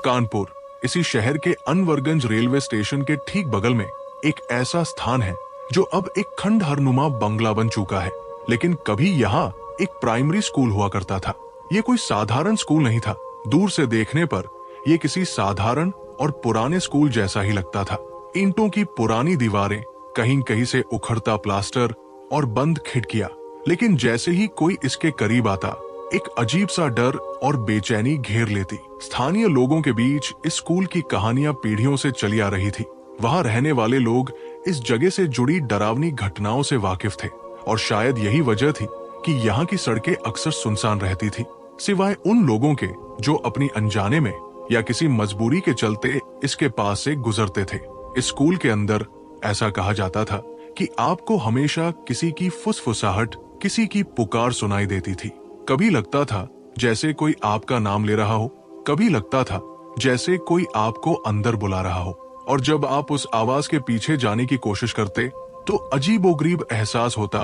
कानपुर, इसी शहर के अनवरगंज रेलवे स्टेशन के ठीक बगल में एक ऐसा स्थान है जो अब एक खंडहरनुमा बंगला बन चुका है। लेकिन कभी यहाँ एक प्राइमरी स्कूल हुआ करता था। ये कोई साधारण स्कूल नहीं था। दूर से देखने पर यह किसी साधारण और पुराने स्कूल जैसा ही लगता था। ईंटों की पुरानी दीवारें, कहीं कहीं से उखड़ता प्लास्टर और बंद खिड़कियां। लेकिन जैसे ही कोई इसके करीब आता, एक अजीब सा डर और बेचैनी घेर लेती। स्थानीय लोगों के बीच इस स्कूल की कहानियां पीढ़ियों से चली आ रही थी। वहां रहने वाले लोग इस जगह से जुड़ी डरावनी घटनाओं से वाकिफ थे और शायद यही वजह थी कि यहाँ की सड़कें अक्सर सुनसान रहती थी, सिवाय उन लोगों के जो अपनी अनजाने में या किसी मजबूरी के चलते इसके पास से गुजरते थे। इस स्कूल के अंदर ऐसा कहा जाता था कि आपको हमेशा किसी की फुसफुसाहट, किसी की पुकार सुनाई देती थी। कभी लगता था जैसे कोई आपका नाम ले रहा हो, कभी लगता था जैसे कोई आपको अंदर बुला रहा हो। और जब आप उस आवाज के पीछे जाने की कोशिश करते तो अजीबोगरीब एहसास होता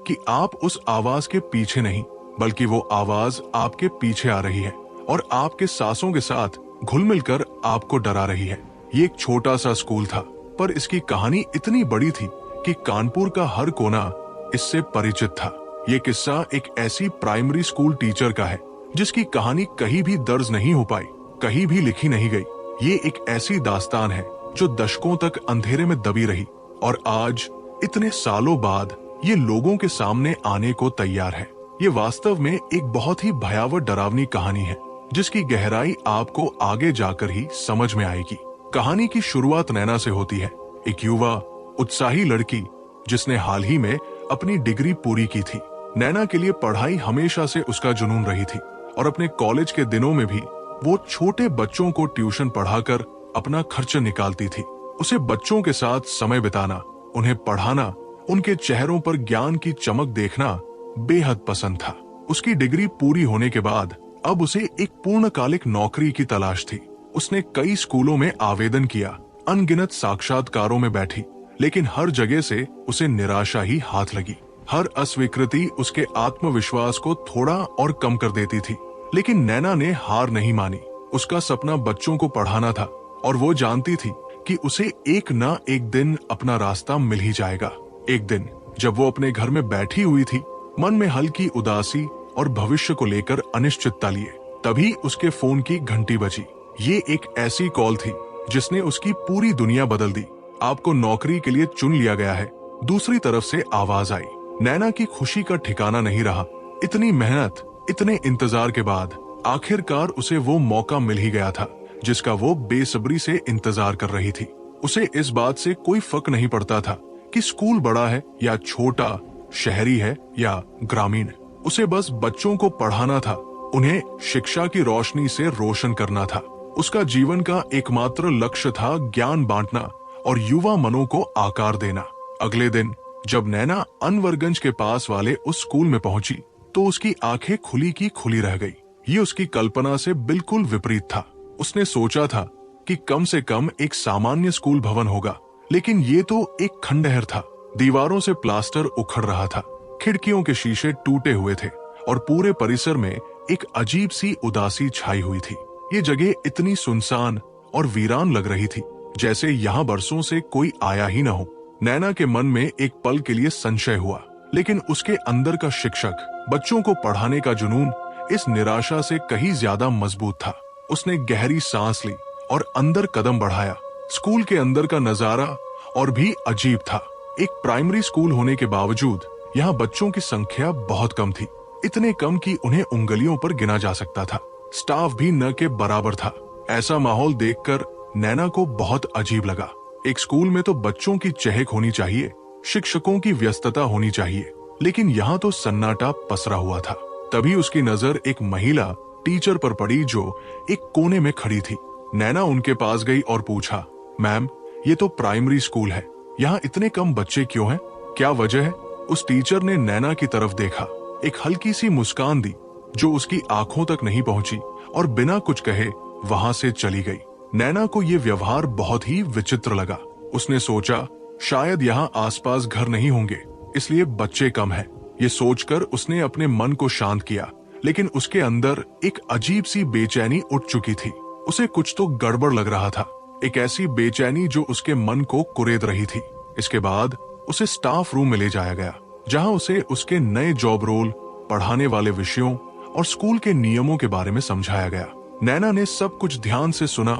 कि आप उस आवाज के पीछे नहीं, बल्कि वो आवाज आपके पीछे आ रही है और आपके सांसों के साथ घुल मिलकर आपको डरा रही है। ये एक छोटा सा स्कूल था, पर इसकी कहानी इतनी बड़ी थी कि कानपुर का हर कोना इससे परिचित था। ये किस्सा एक ऐसी प्राइमरी स्कूल टीचर का है जिसकी कहानी कहीं भी दर्ज नहीं हो पाई, कहीं भी लिखी नहीं गई। ये एक ऐसी दास्तान है जो दशकों तक अंधेरे में दबी रही और आज इतने सालों बाद ये लोगों के सामने आने को तैयार है। ये वास्तव में एक बहुत ही भयावह डरावनी कहानी है जिसकी गहराई आपको आगे जाकर ही समझ में आएगी। कहानी की शुरुआत नैना से होती है, एक युवा उत्साही लड़की जिसने हाल ही में अपनी डिग्री पूरी की थी। नैना के लिए पढ़ाई हमेशा से उसका जुनून रही थी और अपने कॉलेज के दिनों में भी वो छोटे बच्चों को ट्यूशन पढ़ाकर अपना खर्च निकालती थी। उसे बच्चों के साथ समय बिताना, उन्हें पढ़ाना, उनके चेहरों पर ज्ञान की चमक देखना बेहद पसंद था। उसकी डिग्री पूरी होने के बाद अब उसे एक पूर्णकालिक नौकरी की तलाश थी। उसने कई स्कूलों में आवेदन किया, अनगिनत साक्षात्कारों में बैठी, लेकिन हर जगह से उसे निराशा ही हाथ लगी। हर अस्वीकृति उसके आत्मविश्वास को थोड़ा और कम कर देती थी। लेकिन नैना ने हार नहीं मानी। उसका सपना बच्चों को पढ़ाना था और वो जानती थी कि उसे एक ना एक दिन अपना रास्ता मिल ही जाएगा। एक दिन जब वो अपने घर में बैठी हुई थी, मन में हल्की उदासी और भविष्य को लेकर अनिश्चितता लिए, तभी उसके फोन की घंटी बजी। ये एक ऐसी कॉल थी जिसने उसकी पूरी दुनिया बदल दी। आपको नौकरी के लिए चुन लिया गया है। दूसरी तरफ से आवाज आई। नैना की खुशी का ठिकाना नहीं रहा। इतनी मेहनत, इतने इंतजार के बाद आखिरकार उसे वो मौका मिल ही गया था जिसका वो बेसब्री से इंतजार कर रही थी। उसे इस बात से कोई फर्क नहीं पड़ता था कि स्कूल बड़ा है या छोटा, शहरी है या ग्रामीण। उसे बस बच्चों को पढ़ाना था, उन्हें शिक्षा की रोशनी से रोशन करना था। उसका जीवन का एकमात्र लक्ष्य था ज्ञान बांटना और युवा मनों को आकार देना। अगले दिन जब नैना अनवरगंज के पास वाले उस स्कूल में पहुंची तो उसकी आंखें खुली की खुली रह गई। ये उसकी कल्पना से बिल्कुल विपरीत था। उसने सोचा था कि कम से कम एक सामान्य स्कूल भवन होगा, लेकिन ये तो एक खंडहर था। दीवारों से प्लास्टर उखड़ रहा था, खिड़कियों के शीशे टूटे हुए थे और पूरे परिसर में एक अजीब सी उदासी छाई हुई थी। ये जगह इतनी सुनसान और वीरान लग रही थी जैसे यहाँ बरसों से कोई आया ही न हो। नैना के मन में एक पल के लिए संशय हुआ, लेकिन उसके अंदर का शिक्षक, बच्चों को पढ़ाने का जुनून इस निराशा से कहीं ज्यादा मजबूत था। उसने गहरी सांस ली और अंदर कदम बढ़ाया। स्कूल के अंदर का नजारा और भी अजीब था। एक प्राइमरी स्कूल होने के बावजूद यहाँ बच्चों की संख्या बहुत कम थी, इतने कम कि उन्हें उंगलियों पर गिना जा सकता था। स्टाफ भी न के बराबर था। ऐसा माहौल देखकर नैना को बहुत अजीब लगा। एक स्कूल में तो बच्चों की चहक होनी चाहिए, शिक्षकों की व्यस्तता होनी चाहिए, लेकिन यहाँ तो सन्नाटा पसरा हुआ था। तभी उसकी नजर एक महिला टीचर पर पड़ी जो एक कोने में खड़ी थी। नैना उनके पास गई और पूछा, मैम, ये तो प्राइमरी स्कूल है, यहाँ इतने कम बच्चे क्यों हैं? क्या वजह है? उस टीचर ने नैना की तरफ देखा, एक हल्की सी मुस्कान दी जो उसकी आंखों तक नहीं पहुंची और बिना कुछ कहे वहां से चली गई। नैना को ये व्यवहार बहुत ही विचित्र लगा। उसने सोचा शायद यहाँ आसपास घर नहीं होंगे, इसलिए बच्चे कम हैं। ये सोचकर उसने अपने मन को शांत किया, लेकिन उसके अंदर एक अजीब सी बेचैनी उठ चुकी थी। उसे कुछ तो गड़बड़ लग रहा था, एक ऐसी बेचैनी जो उसके मन को कुरेद रही थी। इसके बाद उसे स्टाफ रूम में ले जाया गया, जहां उसे उसके नए जॉब रोल, पढ़ाने वाले विषयों और स्कूल के नियमों के बारे में समझाया गया। नैना ने सब कुछ ध्यान से सुना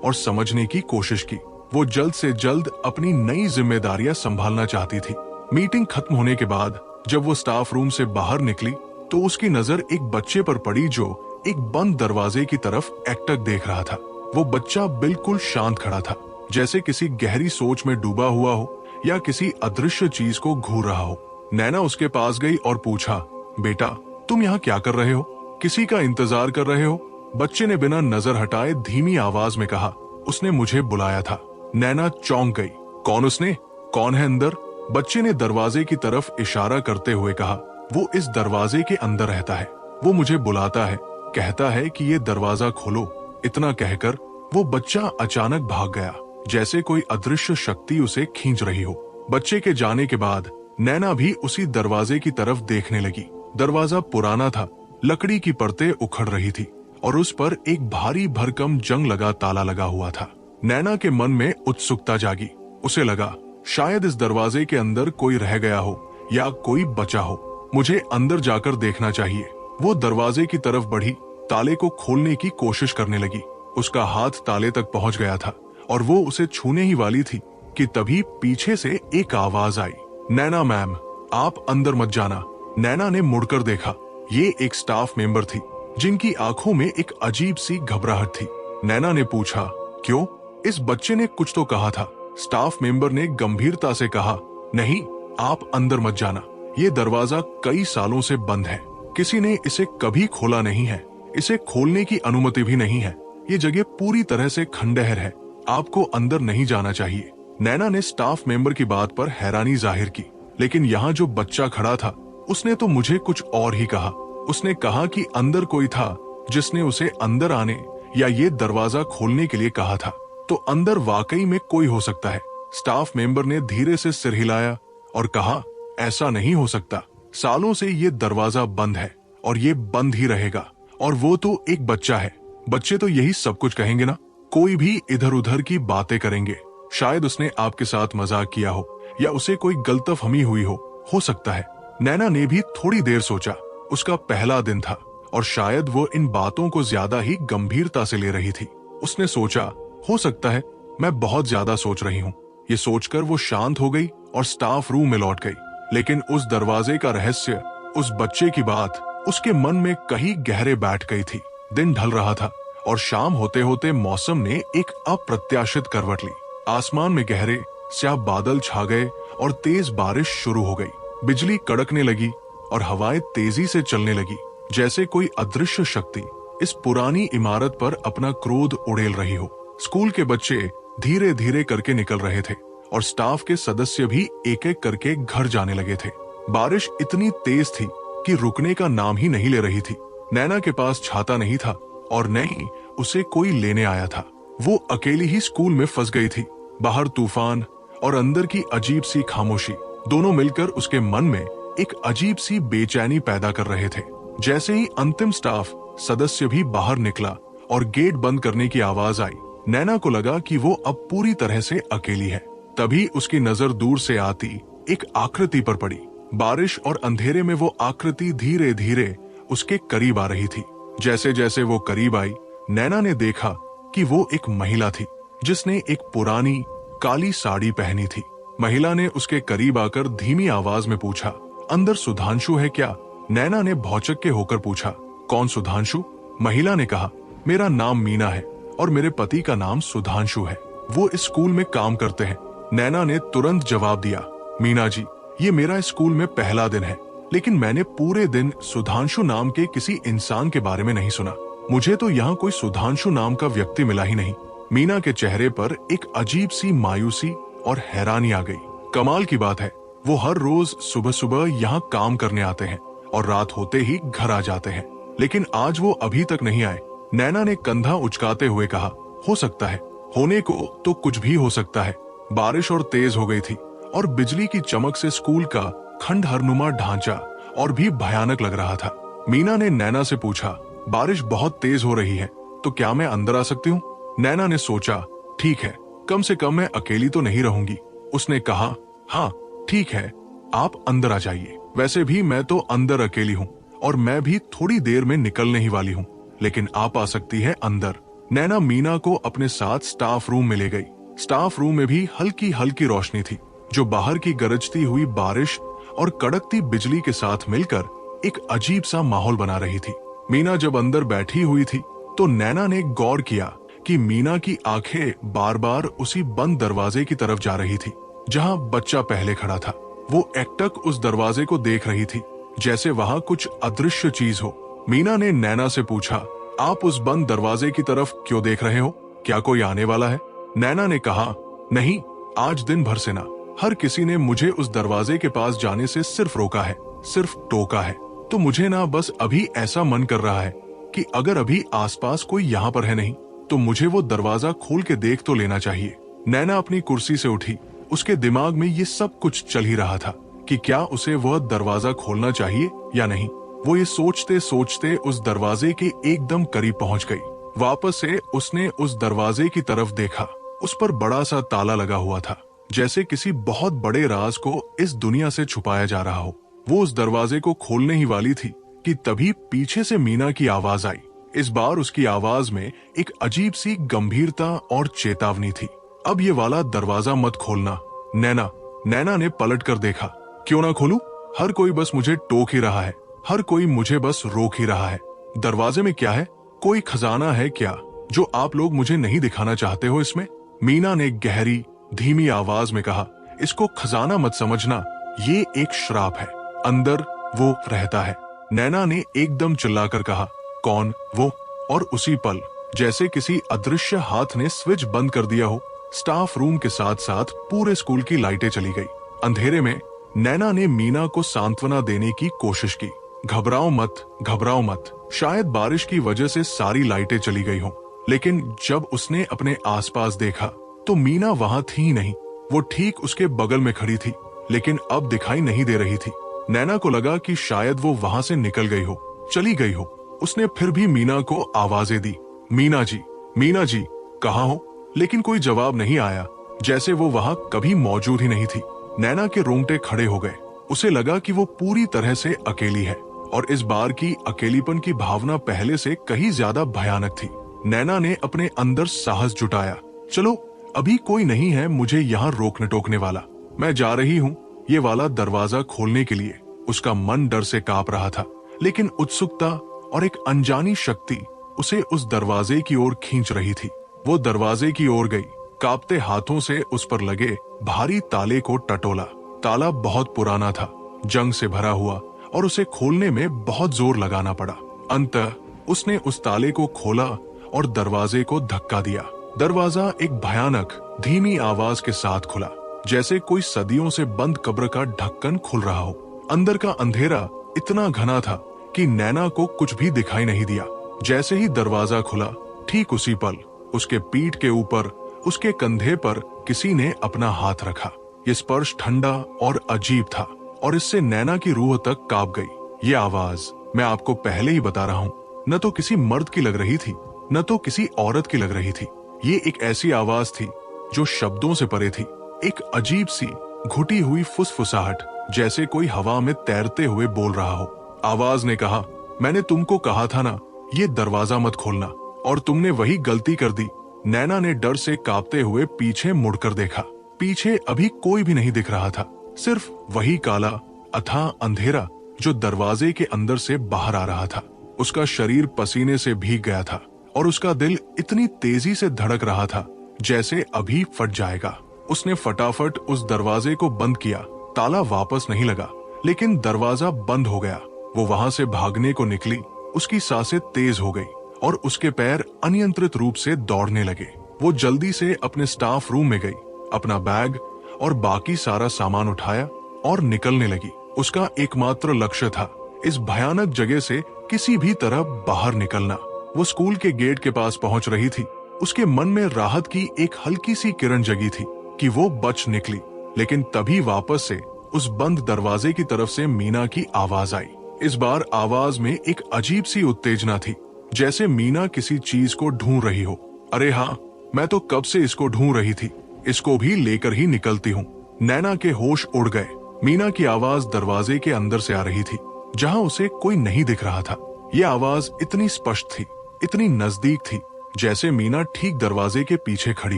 और समझने की कोशिश की। वो जल्द से जल्द अपनी नई जिम्मेदारियां संभालना चाहती थी। मीटिंग खत्म होने के बाद जब वो स्टाफ रूम से बाहर निकली तो उसकी नजर एक बच्चे पर पड़ी जो एक बंद दरवाजे की तरफ एकटक देख रहा था। वो बच्चा बिल्कुल शांत खड़ा था, जैसे किसी गहरी सोच में डूबा हुआ हो या किसी अदृश्य चीज को घूर रहा हो। नैना उसके पास गई और पूछा, बेटा तुम यहाँ क्या कर रहे हो? किसी का इंतजार कर रहे हो? बच्चे ने बिना नजर हटाए धीमी आवाज में कहा, उसने मुझे बुलाया था। नैना चौंक गई। कौन उसने? कौन है अंदर? बच्चे ने दरवाजे की तरफ इशारा करते हुए कहा, वो इस दरवाजे के अंदर रहता है। वो मुझे बुलाता है, कहता है कि ये दरवाजा खोलो। इतना कहकर वो बच्चा अचानक भाग गया, जैसे कोई अदृश्य शक्ति उसे खींच रही हो। बच्चे के जाने के बाद नैना भी उसी दरवाजे की तरफ देखने लगी। दरवाजा पुराना था, लकड़ी की परतें उखड़ रही थी और उस पर एक भारी भरकम जंग लगा ताला लगा हुआ था। नैना के मन में उत्सुकता जागी। उसे लगा शायद इस दरवाजे के अंदर कोई रह गया हो या कोई बचा हो। मुझे अंदर जाकर देखना चाहिए। वो दरवाजे की तरफ बढ़ी, ताले को खोलने की कोशिश करने लगी। उसका हाथ ताले तक पहुंच गया था और वो उसे छूने ही वाली थी कि तभी पीछे से एक आवाज आई, नैना मैम, आप अंदर मत जाना। नैना ने मुड़कर देखा। ये एक स्टाफ मेंबर थी जिनकी आंखों में एक अजीब सी घबराहट थी। नैना ने पूछा, क्यों? इस बच्चे ने कुछ तो कहा था। स्टाफ मेंबर ने गंभीरता से कहा, नहीं, आप अंदर मत जाना। ये दरवाजा कई सालों से बंद है, किसी ने इसे कभी खोला नहीं है, इसे खोलने की अनुमति भी नहीं है। ये जगह पूरी तरह से खंडहर है, आपको अंदर नहीं जाना चाहिए। नैना ने स्टाफ मेंबर की बात पर हैरानी जाहिर की, लेकिन यहाँ जो बच्चा खड़ा था उसने तो मुझे कुछ और ही कहा। उसने कहा कि अंदर कोई था जिसने उसे अंदर आने या ये दरवाजा खोलने के लिए कहा था। तो अंदर वाकई में कोई हो सकता है। स्टाफ मेंबर ने धीरे से सिर हिलाया और कहा, ऐसा नहीं हो सकता। सालों से ये दरवाजा बंद है और ये बंद ही रहेगा। और वो तो एक बच्चा है। बच्चे तो यही सब कुछ कहेंगे ना, कोई भी इधर उधर की बातें करेंगे। शायद उसने आपके साथ मजाक किया हो या उसे कोई गलतफहमी हुई हो सकता है। नैना ने भी थोड़ी देर सोचा। उसका पहला दिन था और शायद वो इन बातों को ज्यादा ही गंभीरता से ले रही थी। उसने सोचा, हो सकता है मैं बहुत ज्यादा सोच रही हूँ। ये सोचकर वो शांत हो गई और स्टाफ रूम में लौट गई। लेकिन उस दरवाजे का रहस्य, उस बच्चे की बात उसके मन में कहीं गहरे बैठ गई थी। दिन ढल रहा था और शाम होते होते मौसम ने एक अप्रत्याशित करवट ली। आसमान में गहरे स्याह बादल छा गए और तेज बारिश शुरू हो गई। बिजली कड़कने लगी और हवाएं तेजी से चलने लगी, जैसे कोई अदृश्य शक्ति इस पुरानी इमारत पर अपना क्रोध उड़ेल रही हो। स्कूल के बच्चे धीरे धीरे करके निकल रहे थे और स्टाफ के सदस्य भी एक एक करके घर जाने लगे थे। बारिश इतनी तेज थी कि रुकने का नाम ही नहीं ले रही थी। नैना के पास छाता नहीं था और न ही उसे कोई लेने आया था। वो अकेली ही स्कूल में फंस गई थी। बाहर तूफान और अंदर की अजीब सी खामोशी दोनों मिलकर उसके मन में एक अजीब सी बेचैनी पैदा कर रहे थे। जैसे ही अंतिम स्टाफ सदस्य भी बाहर निकला और गेट बंद करने की आवाज आई, नैना को लगा कि वो अब पूरी तरह से अकेली है। तभी उसकी नजर दूर से आती एक आकृति पर पड़ी। बारिश और अंधेरे में वो आकृति धीरे धीरे उसके करीब आ रही थी। जैसे जैसे वो करीब आई, नैना ने देखा कि वो एक महिला थी जिसने एक पुरानी काली साड़ी पहनी थी। महिला ने उसके करीब आकर धीमी आवाज में पूछा, अंदर सुधांशु है क्या? नैना ने भौचक के होकर पूछा, कौन सुधांशु? महिला ने कहा, मेरा नाम मीना है और मेरे पति का नाम सुधांशु है, वो इस स्कूल में काम करते हैं। नैना ने तुरंत जवाब दिया, मीना जी, ये मेरा स्कूल में पहला दिन है, लेकिन मैंने पूरे दिन सुधांशु नाम के किसी इंसान के बारे में नहीं सुना। मुझे तो यहाँ कोई सुधांशु नाम का व्यक्ति मिला ही नहीं। मीना के चेहरे पर एक अजीब सी मायूसी और हैरानी आ गई। कमाल की बात है, वो हर रोज सुबह सुबह यहाँ काम करने आते हैं और रात होते ही घर आ जाते हैं, लेकिन आज वो अभी तक नहीं आए। नैना ने कंधा उचकाते हुए कहा, हो सकता है, होने को तो कुछ भी हो सकता है। बारिश और तेज हो गई थी और बिजली की चमक से स्कूल का खंडहरनुमा ढांचा और भी भयानक लग रहा था। मीना ने नैना से पूछा, बारिश बहुत तेज हो रही है, तो क्या मैं अंदर आ सकती हूँ? नैना ने सोचा, ठीक है, कम से कम मैं अकेली तो नहीं रहूंगी। उसने कहा, हाँ ठीक है, आप अंदर आ जाइए। वैसे भी मैं तो अंदर अकेली हूँ और मैं भी थोड़ी देर में निकलने ही वाली हूँ, लेकिन आप आ सकती है अंदर। नैना मीना को अपने साथ स्टाफ रूम में ले गई। स्टाफ रूम में भी हल्की हल्की रोशनी थी, जो बाहर की गरजती हुई बारिश और कड़कती बिजली के साथ मिलकर एक अजीब सा माहौल बना रही थी। मीना जब अंदर बैठी हुई थी तो नैना ने गौर किया कि मीना की आंखें बार बार उसी बंद दरवाजे की तरफ जा रही थी जहां बच्चा पहले खड़ा था। वो एकटक उस दरवाजे को देख रही थी, जैसे वहां कुछ अदृश्य चीज हो। मीना ने नैना से पूछा, आप उस बंद दरवाजे की तरफ क्यों देख रहे हो? क्या कोई आने वाला है? नैना ने कहा, नहीं, आज दिन भर से ना, हर किसी ने मुझे उस दरवाजे के पास जाने से सिर्फ रोका है, सिर्फ टोका है। तो मुझे ना बस अभी ऐसा मन कर रहा है कि अगर अभी आसपास कोई यहाँ पर है नहीं तो मुझे वो दरवाजा खोल के देख तो लेना चाहिए। नैना अपनी कुर्सी से उठी। उसके दिमाग में ये सब कुछ चल ही रहा था कि क्या उसे वह दरवाजा खोलना चाहिए या नहीं। वो ये सोचते सोचते उस दरवाजे के एकदम करीब पहुंच गई। वापस से उसने उस दरवाजे की तरफ देखा। उस पर बड़ा सा ताला लगा हुआ था, जैसे किसी बहुत बड़े राज को इस दुनिया से छुपाया जा रहा हो। वो उस दरवाजे को खोलने ही वाली थी कि तभी पीछे से मीना की आवाज आई। इस बार उसकी आवाज में एक अजीब सी गंभीरता और चेतावनी थी। अब ये वाला दरवाजा मत खोलना, नैना। नैना ने पलट कर देखा। क्यों ना खोलूं? हर कोई बस मुझे टोक ही रहा है, हर कोई मुझे बस रोक ही रहा है। दरवाजे में क्या है? कोई खजाना है क्या जो आप लोग मुझे नहीं दिखाना चाहते हो इसमें? मीना ने गहरी धीमी आवाज में कहा, इसको खजाना मत समझना, ये एक श्राप है। अंदर वो रहता है। नैना ने एकदम चिल्लाकर कहा, कौन वो? और उसी पल जैसे किसी अदृश्य हाथ ने स्विच बंद कर दिया हो, स्टाफ रूम के साथ साथ पूरे स्कूल की लाइटें चली गई। अंधेरे में नैना ने मीना को सांत्वना देने की कोशिश की। घबराओ मत, घबराओ मत, शायद बारिश की वजह से सारी लाइटें चली गई हों। लेकिन जब उसने अपने आसपास देखा तो मीना वहां थी ही नहीं। वो ठीक उसके बगल में खड़ी थी, लेकिन अब दिखाई नहीं दे रही थी। नैना को लगा कि शायद वो वहां से निकल गई हो, चली गई हो। उसने फिर भी मीना को आवाजें दी, मीना जी, मीना जी, कहाँ हो? लेकिन कोई जवाब नहीं आया, जैसे वो वहां कभी मौजूद ही नहीं थी। नैना के रोंगटे खड़े हो गए। उसे लगा कि वो पूरी तरह से अकेली है और इस बार की अकेलीपन की भावना पहले से कहीं ज्यादा भयानक थी। नैना ने अपने अंदर साहस जुटाया। चलो, अभी कोई नहीं है मुझे यहाँ रोकने टोकने वाला। मैं जा रही हूँ ये वाला दरवाजा खोलने के लिए। उसका मन डर से कांप रहा था, लेकिन उत्सुकता और एक अनजानी शक्ति उसे उस दरवाजे की ओर खींच रही थी। वो दरवाजे की ओर गई, कांपते हाथों से उस पर लगे भारी ताले को टटोला। ताला बहुत पुराना था, जंग से भरा हुआ, और उसे खोलने में बहुत जोर लगाना पड़ा। अंततः उसने उस ताले को खोला और दरवाजे को धक्का दिया। दरवाजा एक भयानक धीमी आवाज के साथ खुला, जैसे कोई सदियों से बंद कब्र का ढक्कन खुल रहा हो। अंदर का अंधेरा इतना घना था कि नैना को कुछ भी दिखाई नहीं दिया। जैसे ही दरवाजा खुला, ठीक उसी पल उसके पीठ के ऊपर, उसके कंधे पर किसी ने अपना हाथ रखा। ये स्पर्श ठंडा और अजीब था और इससे नैना की रूह तक कांप गई। ये आवाज, मैं आपको पहले ही बता रहा हूँ, न तो किसी मर्द की लग रही थी, न तो किसी औरत की लग रही थी। ये एक ऐसी आवाज थी जो शब्दों से परे थी। एक अजीब सी घुटी हुई फुसफुसाहट, जैसे कोई हवा में तैरते हुए बोल रहा हो। आवाज ने कहा, मैंने तुमको कहा था ना, ये दरवाजा मत खोलना, और तुमने वही गलती कर दी। नैना ने डर से कांपते हुए पीछे मुड़कर देखा। पीछे अभी कोई भी नहीं दिख रहा था, सिर्फ वही काला अथाह अंधेरा जो दरवाजे के अंदर से बाहर आ रहा था। उसका शरीर पसीने से भीग गया था और उसका दिल इतनी तेजी से धड़क रहा था जैसे अभी फट जाएगा। उसने फटाफट उस दरवाजे को बंद किया। ताला वापस नहीं लगा, लेकिन दरवाजा बंद हो गया। वो वहां से भागने को निकली। उसकी सांसें तेज हो गई और उसके पैर अनियंत्रित रूप से दौड़ने लगे। वो जल्दी से अपने स्टाफ रूम में गई, अपना बैग और बाकी सारा सामान उठाया और निकलने लगी। उसका एकमात्र लक्ष्य था इस भयानक जगह से किसी भी तरह बाहर निकलना। वो स्कूल के गेट के पास पहुंच रही थी। उसके मन में राहत की एक हल्की सी किरण जगी थी कि वो बच निकली। लेकिन तभी वापस से उस बंद दरवाजे की तरफ से मीना की आवाज आई। इस बार आवाज में एक अजीब सी उत्तेजना थी, जैसे मीना किसी चीज को ढूंढ रही हो। अरे हाँ, मैं तो कब से इसको ढूंढ रही थी, इसको भी लेकर ही निकलती हूँ। नैना के होश उड़ गए। मीना की आवाज दरवाजे के अंदर से आ रही थी, जहाँ उसे कोई नहीं दिख रहा था। ये आवाज इतनी स्पष्ट थी, इतनी नजदीक थी, जैसे मीना ठीक दरवाजे के पीछे खड़ी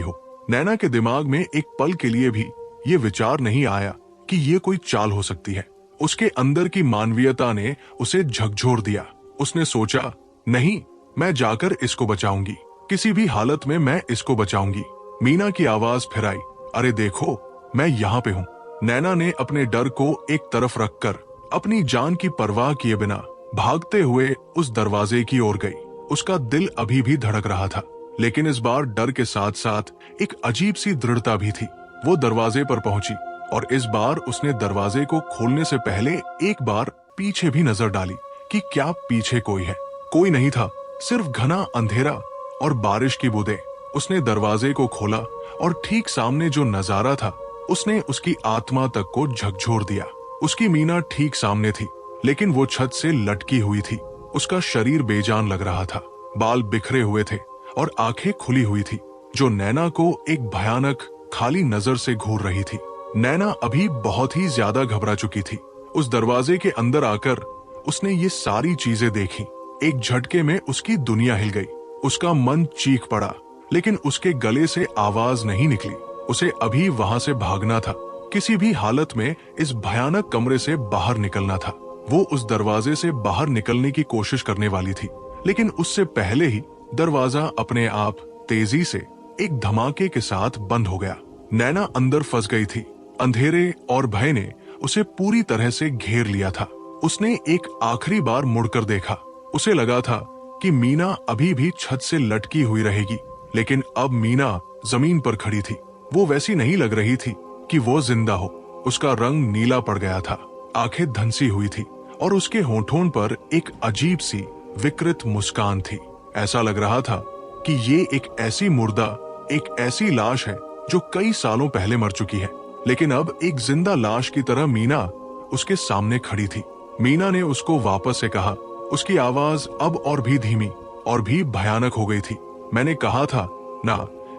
हो। नैना के दिमाग में एक पल के लिए भी ये विचार नहीं आया कि ये कोई चाल हो सकती है। उसके अंदर की मानवीयता ने उसे झकझोर दिया। उसने सोचा, नहीं, मैं जाकर इसको बचाऊंगी, किसी भी हालत में मैं इसको बचाऊंगी। मीना की आवाज फिर आई, अरे देखो, मैं यहाँ पे हूँ। नैना ने अपने डर को एक तरफ रखकर अपनी जान की परवाह किए बिना भागते हुए उस दरवाजे की ओर गई। उसका दिल अभी भी धड़क रहा था, लेकिन इस बार डर के साथ साथ एक अजीब सी दृढ़ता भी थी। वो दरवाजे पर पहुंची और इस बार उसने दरवाजे को खोलने से पहले एक बार पीछे भी नजर डाली कि क्या पीछे कोई है। कोई नहीं था, सिर्फ घना अंधेरा और बारिश की बूंदें। उसने दरवाजे को खोला और ठीक सामने जो नजारा था, उसने उसकी आत्मा तक को झकझोर दिया। उसकी मीना ठीक सामने थी, लेकिन वो छत से लटकी हुई थी। उसका शरीर बेजान लग रहा था, बाल बिखरे हुए थे और आंखें खुली हुई थी, जो नैना को एक भयानक खाली नजर से घूर रही थी। नैना अभी बहुत ही ज्यादा घबरा चुकी थी। उस दरवाजे के अंदर आकर उसने ये सारी चीजें देखी। एक झटके में उसकी दुनिया हिल गई। उसका मन चीख पड़ा, लेकिन उसके गले से आवाज नहीं निकली। उसे अभी वहां से भागना था, किसी भी हालत में इस भयानक कमरे से बाहर निकलना था। वो उस दरवाजे से बाहर निकलने की कोशिश करने वाली थी, लेकिन उससे पहले ही दरवाजा अपने आप तेजी से एक धमाके के साथ बंद हो गया। नैना अंदर फंस गई थी। अंधेरे और भय ने उसे पूरी तरह से घेर लिया था। उसने एक आखिरी बार मुड़कर देखा। उसे लगा था कि मीना अभी भी छत से लटकी हुई रहेगी, लेकिन अब मीना जमीन पर खड़ी थी। वो वैसी नहीं लग रही थी कि वो जिंदा हो। उसका रंग नीला पड़ गया था, आंखें धंसी हुई थी और उसके होंठों पर एक अजीब सी विकृत मुस्कान थी। ऐसा लग रहा था कि ये एक ऐसी मुर्दा, एक ऐसी लाश है जो कई सालों पहले मर चुकी है, लेकिन अब एक जिंदा लाश की तरह मीना उसके सामने खड़ी थी। मीना ने उसको वापस से कहा। उसकी आवाज अब और भी धीमी और भी भयानक हो गई थी। मैंने कहा था ना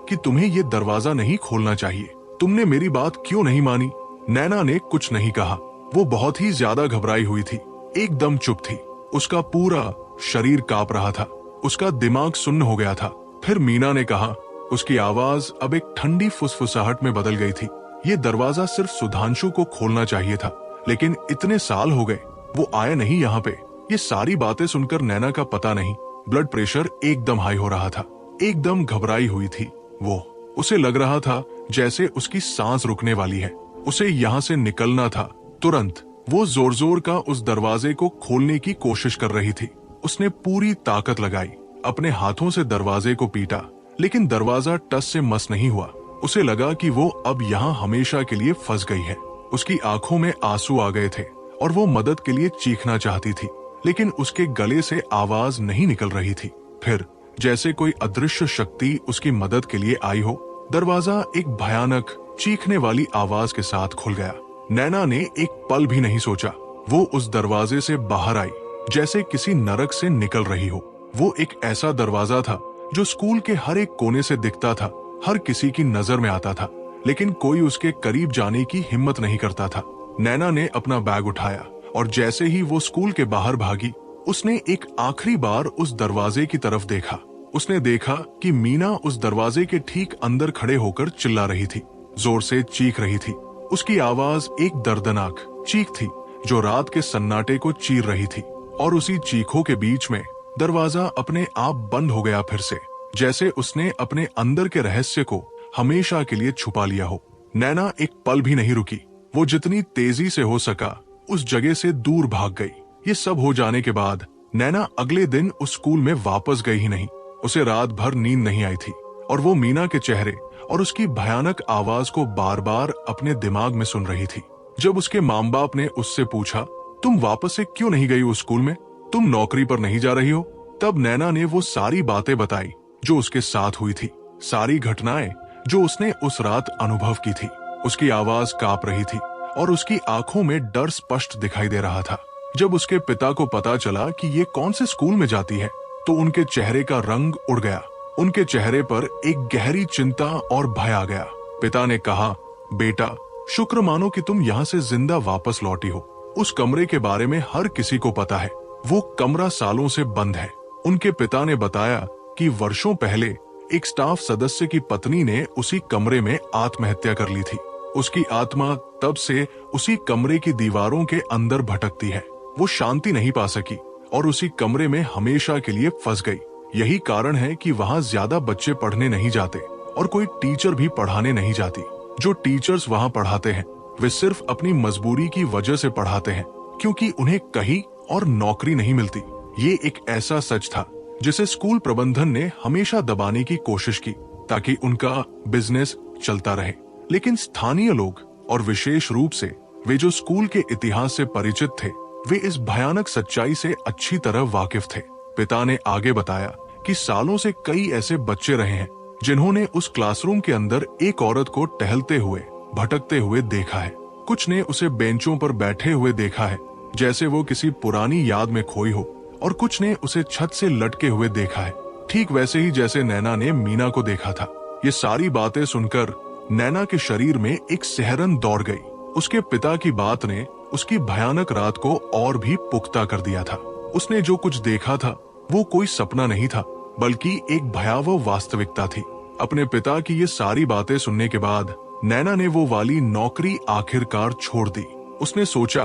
कि तुम्हें ये दरवाजा नहीं खोलना चाहिए। तुमने मेरी बात क्यों नहीं मानी? नैना ने कुछ नहीं कहा। वो बहुत ही ज्यादा घबराई हुई थी, एकदम चुप थी। उसका पूरा शरीर कांप रहा था, उसका दिमाग सुन्न हो गया था। फिर मीना ने कहा। उसकी आवाज अब एक ठंडी फुसफुसाहट में बदल गई थी। ये दरवाजा सिर्फ सुधांशु को खोलना चाहिए था, लेकिन इतने साल हो गए, वो आया नहीं यहाँ पे। ये सारी बातें सुनकर नैना का पता नहीं, ब्लड प्रेशर एकदम हाई हो रहा था। एकदम घबराई हुई थी वो। उसे लग रहा था जैसे उसकी सांस रुकने वाली है। उसे यहाँ से निकलना था तुरंत। वो जोर जोर का उस दरवाजे को खोलने की कोशिश कर रही थी। उसने पूरी ताकत लगाई, अपने हाथों से दरवाजे को पीटा, लेकिन दरवाजा टस से मस नहीं हुआ। उसे लगा कि वो अब यहाँ हमेशा के लिए फंस गई है। उसकी आंखों में आंसू आ गए थे और वो मदद के लिए चीखना चाहती थी, लेकिन उसके गले से आवाज नहीं निकल रही थी। फिर जैसे कोई अदृश्य शक्ति उसकी मदद के लिए आई हो, दरवाजा एक भयानक चीखने वाली आवाज के साथ खुल गया। नैना ने एक पल भी नहीं सोचा। वो उस दरवाजे से बाहर आई जैसे किसी नरक से निकल रही हो। वो एक ऐसा दरवाजा था जो स्कूल के हर एक कोने से दिखता था, हर किसी की नजर में आता था, लेकिन कोई उसके करीब जाने की हिम्मत नहीं करता था। नैना ने अपना बैग उठाया और जैसे ही वो स्कूल के बाहर भागी, उसने एक आखिरी बार उस दरवाजे की तरफ देखा। उसने देखा कि मीना उस दरवाजे के ठीक अंदर खड़े होकर चिल्ला रही थी, जोर से चीख रही थी। उसकी आवाज एक दर्दनाक चीख थी जो रात के सन्नाटे को चीर रही थी। और उसी चीखों के बीच में दरवाजा अपने आप बंद हो गया फिर से, जैसे उसने अपने अंदर के रहस्य को हमेशा के लिए छुपा लिया हो। नैना एक पल भी नहीं रुकी। वो जितनी तेजी से हो सका उस जगह से दूर भाग गई। ये सब हो जाने के बाद नैना अगले दिन उस स्कूल में वापस गई ही नहीं। उसे रात भर नींद नहीं आई थी और वो मीना के चेहरे और उसकी भयानक आवाज को बार बार अपने दिमाग में सुन रही थी। जब उसके माँ बाप ने उससे पूछा, तुम वापस से क्यों नहीं गई उस स्कूल में? तुम नौकरी पर नहीं जा रही हो? तब नैना ने वो सारी बातें बताई जो उसके साथ हुई थी, सारी घटनाएं जो उसने उस रात अनुभव की थी। उसकी आवाज कांप रही थी और उसकी आंखों में डर स्पष्ट दिखाई दे रहा था। जब उसके पिता को पता चला कि ये कौन से स्कूल में जाती है, तो उनके चेहरे का रंग उड़ गया। उनके चेहरे पर एक गहरी चिंता और भय आ गया। पिता ने कहा, बेटा, शुक्र मानो कि तुम यहाँ से जिंदा वापस लौटी हो। उस कमरे के बारे में हर किसी को पता है। वो कमरा सालों से बंद है। उनके पिता ने बताया कि वर्षों पहले एक स्टाफ सदस्य की पत्नी ने उसी कमरे में आत्महत्या कर ली थी। उसकी आत्मा तब से उसी कमरे की दीवारों के अंदर भटकती है। वो शांति नहीं पा सकी और उसी कमरे में हमेशा के लिए फंस गई। यही कारण है कि वहाँ ज्यादा बच्चे पढ़ने नहीं जाते और कोई टीचर भी पढ़ाने नहीं जाती। जो टीचर्स वहाँ पढ़ाते हैं वे सिर्फ अपनी मजबूरी की वजह से पढ़ाते हैं, क्योंकि उन्हें कहीं और नौकरी नहीं मिलती। ये एक ऐसा सच था जिसे स्कूल प्रबंधन ने हमेशा दबाने की कोशिश की ताकि उनका बिजनेस चलता रहे। लेकिन स्थानीय लोग और विशेष रूप से वे जो स्कूल के इतिहास से परिचित थे, वे इस भयानक सच्चाई से अच्छी तरह वाकिफ थे। पिता ने आगे बताया कि सालों से कई ऐसे बच्चे रहे हैं जिन्होंने उस क्लासरूम के अंदर एक औरत को टहलते हुए, भटकते हुए देखा है। कुछ ने उसे बेंचों पर बैठे हुए देखा है जैसे वो किसी पुरानी याद में खोई हो, और कुछ ने उसे छत से लटके हुए देखा है, ठीक वैसे ही जैसे नैना ने मीना को देखा था। ये सारी बातें सुनकर नैना के शरीर में एक सिहरन दौड़ गई। उसके पिता की बात ने उसकी भयानक रात को और भी पुख्ता कर दिया था। उसने जो कुछ देखा था वो कोई सपना नहीं था, बल्कि एक भयावह वास्तविकता थी। अपने पिता की ये सारी बातें सुनने के बाद नैना ने वो वाली नौकरी आखिरकार छोड़ दी। उसने सोचा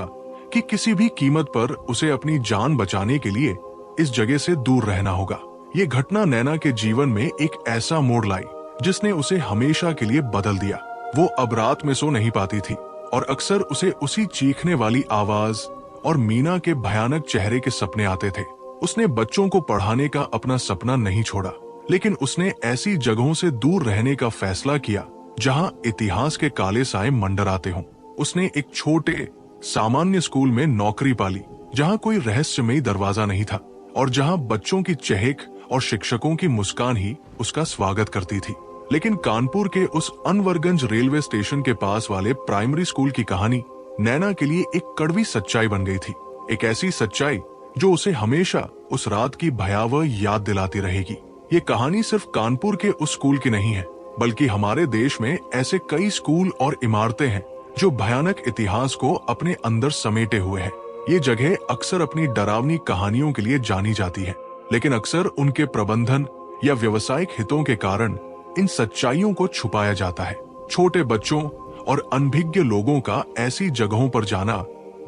कि किसी भी कीमत पर उसे अपनी जान बचाने के लिए इस जगह से दूर रहना होगा। ये घटना नैना के जीवन में एक ऐसा मोड़ लाई जिसने उसे हमेशा के लिए बदल दिया। वो अब रात में सो नहीं पाती थी और अक्सर उसे उसी चीखने वाली आवाज और मीना के भयानक चेहरे के सपने आते थे। उसने बच्चों को पढ़ाने का अपना सपना नहीं छोड़ा, लेकिन उसने ऐसी जगहों से दूर रहने का फैसला किया जहां इतिहास के काले साए मंडराते हों। उसने एक छोटे सामान्य स्कूल में नौकरी पाली जहां कोई रहस्यमयी दरवाजा नहीं था और जहां बच्चों की चहक और शिक्षकों की मुस्कान ही उसका स्वागत करती थी। लेकिन कानपुर के उस अनवरगंज रेलवे स्टेशन के पास वाले प्राइमरी स्कूल की कहानी नैना के लिए एक कड़वी सच्चाई बन गई थी। एक ऐसी सच्चाई जो उसे हमेशा उस रात की भयावह याद दिलाती रहेगी। ये कहानी सिर्फ कानपुर के उस स्कूल की नहीं है, बल्कि हमारे देश में ऐसे कई स्कूल और इमारतें हैं जो भयानक इतिहास को अपने अंदर समेटे हुए हैं। ये जगह अक्सर अपनी डरावनी कहानियों के लिए जानी जाती है, लेकिन अक्सर उनके प्रबंधन या व्यावसायिक हितों के कारण इन सच्चाइयों को छुपाया जाता है। छोटे बच्चों और अनभिज्ञ लोगों का ऐसी जगहों पर जाना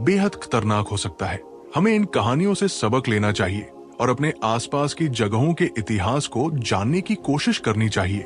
बेहद खतरनाक हो सकता है। हमें इन कहानियों से सबक लेना चाहिए और अपने आसपास की जगहों के इतिहास को जानने की कोशिश करनी चाहिए।